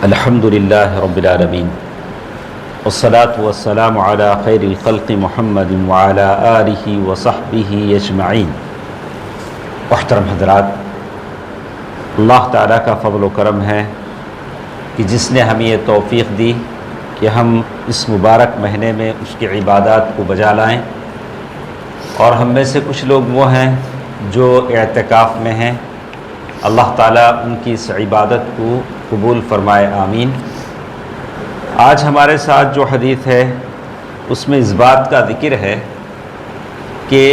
الحمد للہ رب العالمین والصلاة والسلام علی خیر الخلق محمد وعلی آلہ وصحبہ اجمعین۔ محترم حضرات، اللہ تعالیٰ کا فضل و کرم ہے کہ جس نے ہمیں یہ توفیق دی کہ ہم اس مبارک مہینے میں اس کی عبادات کو بجا لائیں، اور ہم میں سے کچھ لوگ وہ ہیں جو اعتکاف میں ہیں۔ اللہ تعالیٰ ان کی اس عبادت کو قبول فرمائے، آمین۔ آج ہمارے ساتھ جو حدیث ہے اس میں اس بات کا ذکر ہے کہ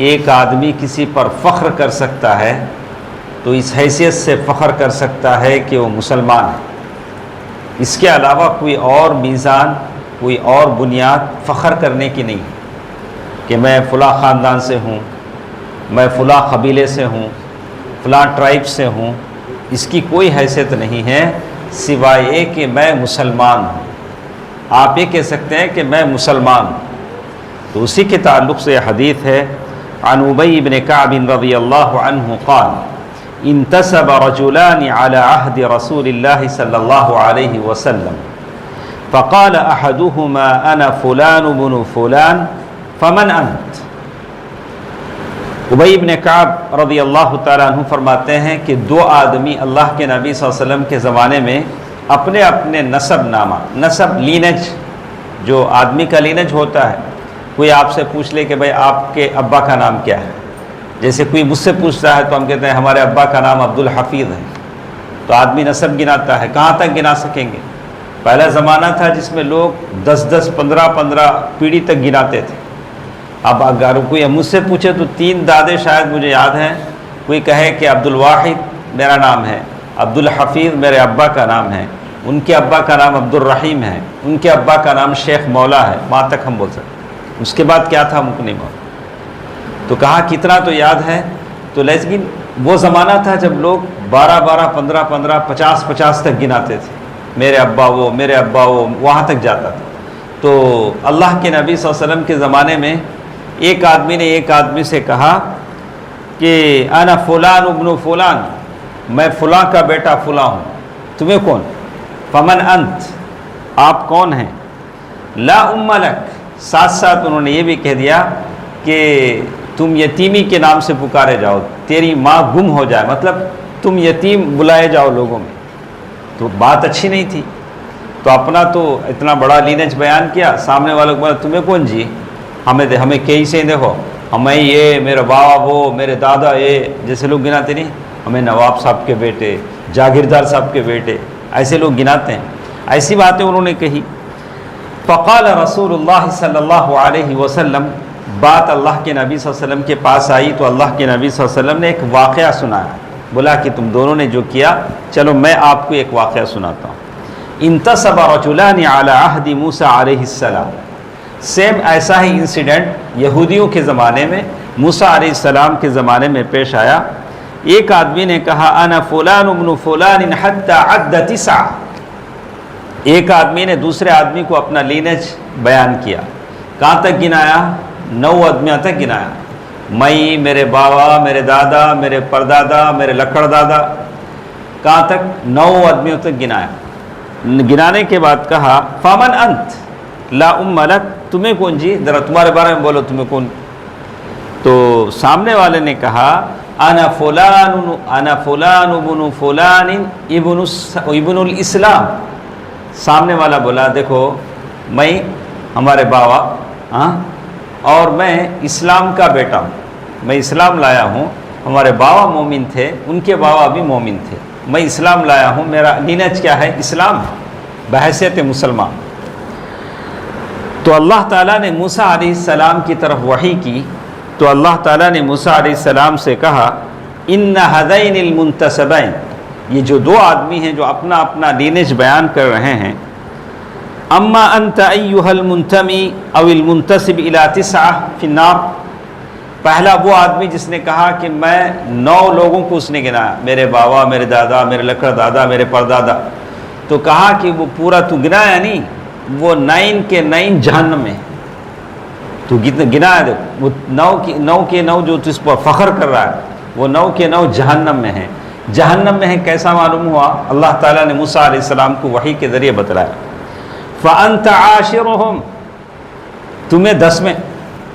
ایک آدمی کسی پر فخر کر سکتا ہے تو اس حیثیت سے فخر کر سکتا ہے کہ وہ مسلمان ہے، اس کے علاوہ کوئی اور میزان، کوئی اور بنیاد فخر کرنے کی نہیں کہ میں فلاں خاندان سے ہوں، میں فلاں قبیلے سے ہوں، فلاں ٹرائب سے ہوں۔ اس کی کوئی حیثیت نہیں ہے سوائے یہ کہ میں مسلمان ہوں۔ آپ یہ کہہ سکتے ہیں کہ میں مسلمان ہوں، تو اسی کے تعلق سے حدیث ہے عن ابی بن کعب رضی اللہ عنہ قال انتصب رجلان على عهد رسول الله صلی اللہ علیہ وسلم فقال احدهما انا فلان بن فلان فمن انت۔ ابی بن کعب رضی اللہ تعالیٰ عنہ فرماتے ہیں کہ دو آدمی اللہ کے نبی صلی اللہ علیہ وسلم کے زمانے میں اپنے اپنے نسب نامہ، نسب لینج، جو آدمی کا لینج ہوتا ہے، کوئی آپ سے پوچھ لے کہ بھائی آپ کے ابا کا نام کیا ہے، جیسے کوئی مجھ سے پوچھتا ہے تو ہم کہتے ہیں ہمارے ابا کا نام عبدالحفیظ ہے، تو آدمی نسب گناتا ہے۔ کہاں تک گنا سکیں گے؟ پہلا زمانہ تھا جس میں لوگ 10 15 پیڑھی تک گناتے تھے۔ اب اگر کوئی مجھ سے پوچھے تو 3 دادے شاید مجھے یاد ہیں، کوئی کہے کہ عبدالواحد میرا نام ہے، عبدالحفیظ میرے ابا کا نام ہے، ان کے ابا کا نام عبدالرحیم ہے، ان کے ابا کا نام شیخ مولا ہے، وہاں تک ہم بول سکتے۔ اس کے بعد کیا تھا مکنی مولا، تو کہا کتنا تو یاد ہے، تو لیکن وہ زمانہ تھا جب لوگ 12 15 50 تک گناتے تھے، میرے ابا وہ، میرے ابا وہ، وہاں تک جاتا تھا۔ تو اللہ کے نبی صلی اللہ علیہ وسلم کے زمانے میں ایک آدمی نے ایک آدمی سے کہا کہ انا فلان ابن فلان، میں فلاں کا بیٹا فلاں ہوں، تمہیں کون؟ فمن انت، آپ کون ہیں؟ لا ام لک، ساتھ ساتھ انہوں نے یہ بھی کہہ دیا کہ تم یتیمی کے نام سے پکارے جاؤ، تیری ماں گم ہو جائے، مطلب تم یتیم بلائے جاؤ لوگوں میں۔ تو بات اچھی نہیں تھی، تو اپنا تو اتنا بڑا لینج بیان کیا، سامنے والوں کو بولا تمہیں کون جی، ہمیں کئی سے دیکھو، ہمیں یہ میرا بابا وہ، میرے دادا یہ، جیسے لوگ گناتے نہیں، ہمیں نواب صاحب کے بیٹے، جاگیردار صاحب کے بیٹے، ایسے لوگ گناتے ہیں۔ ایسی باتیں انہوں نے کہی۔ فقال رسول اللہ صلی اللہ علیہ وسلم، بات اللہ کے نبی صلی اللہ علیہ وسلم کے پاس آئی تو اللہ کے نبی صلی اللہ علیہ وسلم نے ایک واقعہ سنایا، بولا کہ تم دونوں نے جو کیا، چلو میں آپ کو ایک واقعہ سناتا ہوں۔ انتصب رجلان علی عہد موسیٰ علیہ السلام، سیم ایسا ہی انسیڈنٹ یہودیوں کے زمانے میں، موسیٰ علیہ السلام کے زمانے میں پیش آیا۔ ایک آدمی نے کہا انا فلان ابن فلان حتی عد 9، ایک آدمی نے دوسرے آدمی کو اپنا لینج بیان کیا، کہاں تک گنایا؟ 9 آدمیوں تک گنایا، میں، میرے بابا، میرے دادا، میرے پردادا، میرے لکڑ دادا، کہاں تک؟ 9 آدمیوں تک گنایا۔ گنانے کے بعد کہا فمن انت لا ام لک، تمہیں کون جی، ذرا تمہارے بارے میں بولو، تمہیں کون؟ تو سامنے والے نے کہا انا فلان ابن فلان ابن الاسلام۔ سامنے والا بولا دیکھو میں، ہمارے بابا، اور میں اسلام کا بیٹا ہوں، میں اسلام لایا ہوں، ہمارے بابا مومن تھے، ان کے بابا بھی مومن تھے، میں اسلام لایا ہوں، میرا لینج کیا ہے؟ اسلام ہے، بحیثیت مسلمان۔ تو اللہ تعالیٰ نے موسیٰ علیہ السلام کی طرف وحی کی، تو اللہ تعالیٰ نے موسیٰ علیہ السلام سے کہا ان ہذین المنتسبین، یہ جو دو آدمی ہیں جو اپنا اپنا لینج بیان کر رہے ہیں، اما انت ایھا المنتمی او المنتسب الی 9 فی النار، پہلا وہ آدمی جس نے کہا کہ میں 9 لوگوں کو اس نے گنایا، میرے بابا، میرے دادا، میرے لکڑ دادا، میرے پردادا، تو کہا کہ وہ پورا تو گنایا نہیں، وہ 9 کے 9 جہنم میں، تو گنایا، دیکھو وہ 9 کے 9 جو اس پر فخر کر رہا ہے وہ 9 کے 9 جہنم میں ہیں۔ جہنم میں ہیں کیسا معلوم ہوا؟ اللہ تعالیٰ نے موسیٰ علیہ السلام کو وحی کے ذریعے بتلایا، فَأَنْتَ عَاشِرُهُمْ، تمہیں 10 میں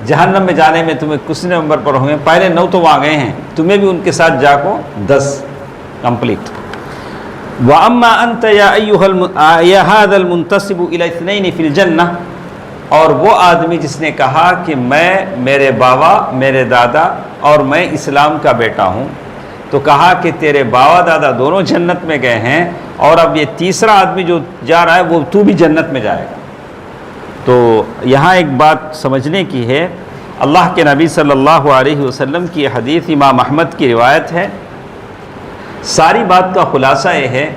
جہنم میں جانے میں تمہیں کس نمبر پر ہوں گے؟ پہلے 9 تو وہاں گئے ہیں، تمہیں بھی ان کے ساتھ جا کو 10 کمپلیٹ۔ وَأَمَّا أَنْتَ يَا هَذَا الْمُنْتَسِبُ إِلَى اثْنَيْنِ فِي الْجَنَّةِ، اور وہ آدمی جس نے کہا کہ میں، میرے بابا، میرے دادا اور میں اسلام کا بیٹا ہوں، تو کہا کہ تیرے بابا دادا دونوں جنت میں گئے ہیں، اور اب یہ تیسرا آدمی جو جا رہا ہے وہ تو بھی جنت میں جائے گا۔ تو یہاں ایک بات سمجھنے کی ہے، اللہ کے نبی صلی اللہ علیہ وسلم کی حدیث امام احمد کی روایت ہے، ساری بات کا خلاصہ یہ ہے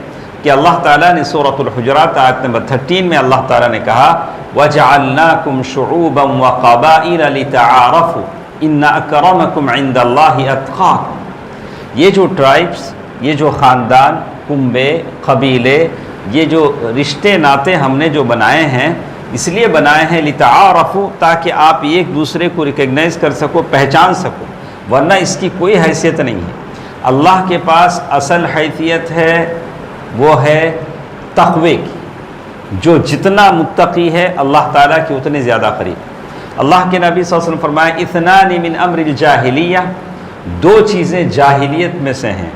کہ اللہ تعالیٰ نے سورۃ الحجرات آیت نمبر 13 میں اللہ تعالیٰ نے کہا وَجَعَلْنَاكُمْ شُعُوبًا وَقَبَائِلَ لِتَعَارَفُوا إِنَّ أَكْرَمَكُمْ عِنْدَ اللَّهِ أَتْقَاكُمْ، یہ جو ٹرائبس، یہ جو خاندان، کنبے، قبیلے، یہ جو رشتے ناطے ہم نے جو بنائے ہیں، اس لیے بنائے ہیں لِتَعَارَفُوا، تاکہ آپ ایک دوسرے کو ریکگنائز کر سکو، پہچان سکو، ورنہ اس کی کوئی حیثیت نہیں ہے۔ اللہ کے پاس اصل حیثیت ہے وہ ہے تقوی کی، جو جتنا متقی ہے اللہ تعالیٰ کی اتنے زیادہ قریب۔ اللہ کے نبی صلی اللہ علیہ وسلم فرمایا اثنان من امر الجاہلیہ، 2 چیزیں جاہلیت میں سے ہیں،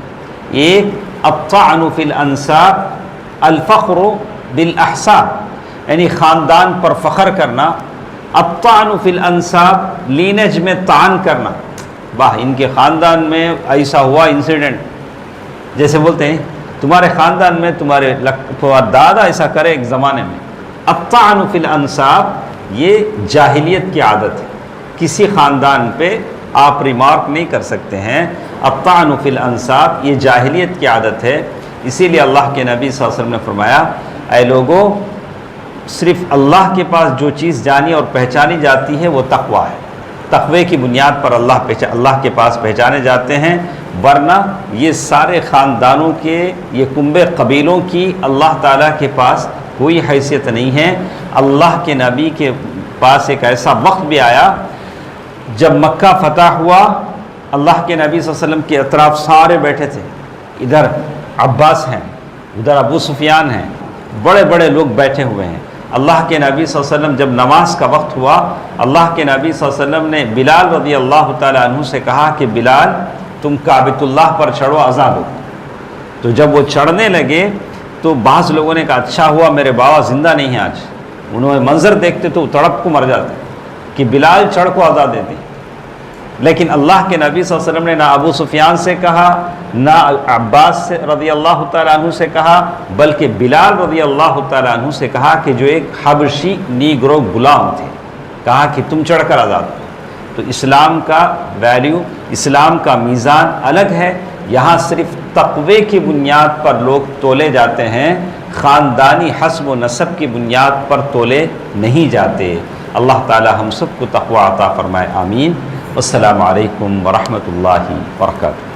ایک الطعن فی الانساب، الفخر بالاحساب، یعنی خاندان پر فخر کرنا، الطعن فی الانساب، لینج میں طعن کرنا، واہ ان کے خاندان میں ایسا ہوا انسیڈنٹ، جیسے بولتے ہیں تمہارے خاندان میں تمہارے دادا ایسا کرے ایک زمانے میں۔ الطعن فی الانساب یہ جاہلیت کی عادت ہے، کسی خاندان پہ آپ ریمارک نہیں کر سکتے ہیں۔ الطعن فی الانساب یہ جاہلیت کی عادت ہے، اسی لیے اللہ کے نبی صلی اللہ علیہ وسلم نے فرمایا اے لوگوں، صرف اللہ کے پاس جو چیز جانی اور پہچانی جاتی ہے وہ تقوی ہے، تقوی کی بنیاد پر اللہ کے پاس پہچانے جاتے ہیں، ورنہ یہ سارے خاندانوں کے، یہ کنبے قبیلوں کی اللہ تعالیٰ کے پاس کوئی حیثیت نہیں ہے۔ اللہ کے نبی کے پاس ایک ایسا وقت بھی آیا جب مکہ فتح ہوا، اللہ کے نبی صلی اللہ علیہ وسلم کے اطراف سارے بیٹھے تھے، ادھر عباس ہیں، ادھر ابو سفیان ہیں، بڑے بڑے لوگ بیٹھے ہوئے ہیں۔ اللہ کے نبی صلی اللہ علیہ وسلم جب نماز کا وقت ہوا، اللہ کے نبی صلی اللہ علیہ وسلم نے بلال رضی اللہ تعالیٰ عنہ سے کہا کہ بلال تم کعبۃ اللہ پر چڑھو، اذان دو۔ تو جب وہ چڑھنے لگے تو بعض لوگوں نے کہا اچھا ہوا میرے بابا زندہ نہیں ہیں آج، انہوں نے منظر دیکھتے تو تڑپ کو مر جاتے کہ بلال چڑھ کو اذان دیتے۔ لیکن اللہ کے نبی صلی اللہ علیہ وسلم نے نہ ابو سفیان سے کہا، نہ عباس سے رضی اللہ تعالیٰ عنہ سے کہا، بلکہ بلال رضی اللہ تعالیٰ عنہ سے کہا کہ جو ایک حبشی نیگرو غلام تھے، کہا کہ تم چڑھ کر آزاد کرو۔ تو اسلام کا ویلیو، اسلام کا میزان الگ ہے، یہاں صرف تقوی کی بنیاد پر لوگ تولے جاتے ہیں، خاندانی حسب و نسب کی بنیاد پر تولے نہیں جاتے۔ اللہ تعالی ہم سب کو تقوی عطا فرمائے، آمین۔ السلام علیکم ورحمۃ اللہ وبرکاتہ۔